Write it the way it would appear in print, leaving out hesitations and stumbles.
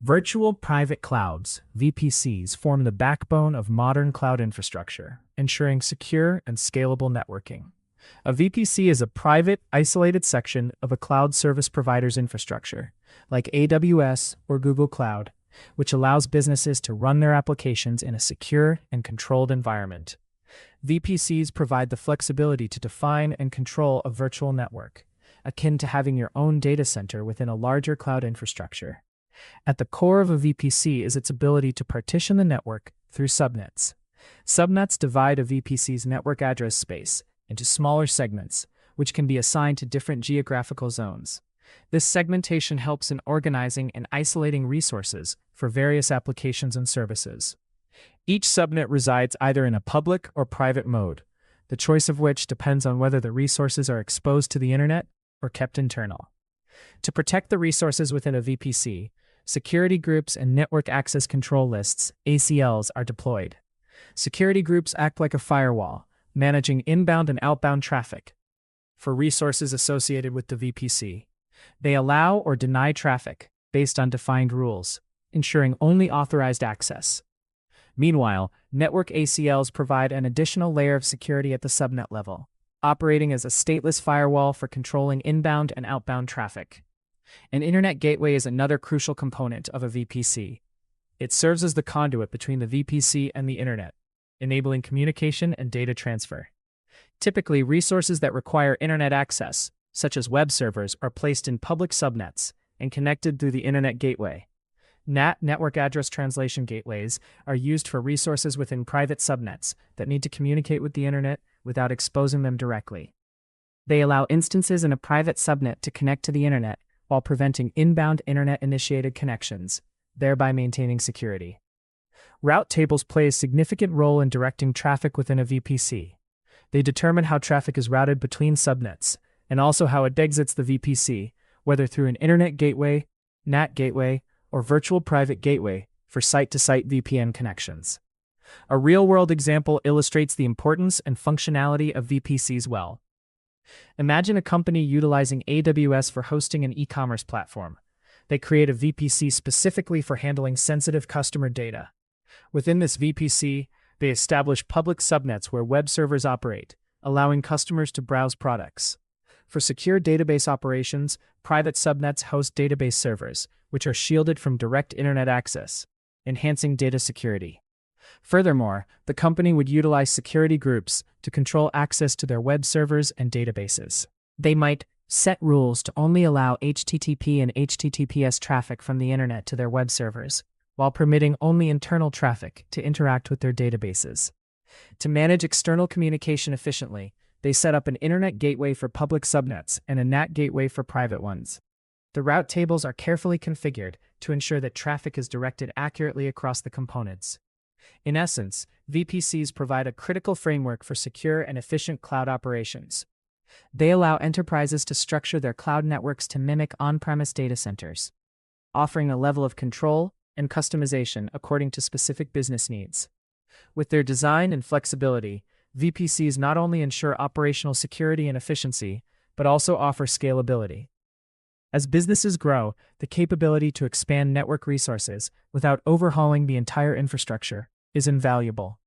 Virtual private clouds, VPCs, form the backbone of modern cloud infrastructure, ensuring secure and scalable networking. A VPC is a private, isolated section of a cloud service provider's infrastructure, like AWS or Google Cloud, which allows businesses to run their applications in a secure and controlled environment. VPCs provide the flexibility to define and control a virtual network, akin to having your own data center within a larger cloud infrastructure. At the core of a VPC is its ability to partition the network through subnets. Subnets divide a VPC's network address space into smaller segments, which can be assigned to different geographical zones. This segmentation helps in organizing and isolating resources for various applications and services. Each subnet resides either in a public or private mode, the choice of which depends on whether the resources are exposed to the internet or kept internal. To protect the resources within a VPC, security groups and network access control lists, ACLs, are deployed. Security groups act like a firewall, managing inbound and outbound traffic. For resources associated with the VPC, they allow or deny traffic based on defined rules, ensuring only authorized access. Meanwhile, network ACLs provide an additional layer of security at the subnet level, operating as a stateless firewall for controlling inbound and outbound traffic. An internet gateway is another crucial component of a VPC. It serves as the conduit between the VPC and the internet, enabling communication and data transfer. Typically, resources that require internet access, such as web servers, are placed in public subnets and connected through the internet gateway. NAT, network address translation gateways, are used for resources within private subnets that need to communicate with the internet without exposing them directly. They allow instances in a private subnet to connect to the internet while preventing inbound internet-initiated connections, thereby maintaining security. Route tables play a significant role in directing traffic within a VPC. They determine how traffic is routed between subnets, and also how it exits the VPC, whether through an internet gateway, NAT gateway, or virtual private gateway for site-to-site VPN connections. A real-world example illustrates the importance and functionality of VPCs well. Imagine a company utilizing AWS for hosting an e-commerce platform. They create a VPC specifically for handling sensitive customer data. Within this VPC, they establish public subnets where web servers operate, allowing customers to browse products. For secure database operations, private subnets host database servers, which are shielded from direct internet access, enhancing data security. Furthermore, the company would utilize security groups to control access to their web servers and databases. They might set rules to only allow HTTP and HTTPS traffic from the internet to their web servers, while permitting only internal traffic to interact with their databases. To manage external communication efficiently, they set up an internet gateway for public subnets and a NAT gateway for private ones. The route tables are carefully configured to ensure that traffic is directed accurately across the components. In essence, VPCs provide a critical framework for secure and efficient cloud operations. They allow enterprises to structure their cloud networks to mimic on-premise data centers, offering a level of control and customization according to specific business needs. With their design and flexibility, VPCs not only ensure operational security and efficiency, but also offer scalability. As businesses grow, the capability to expand network resources without overhauling the entire infrastructure is invaluable.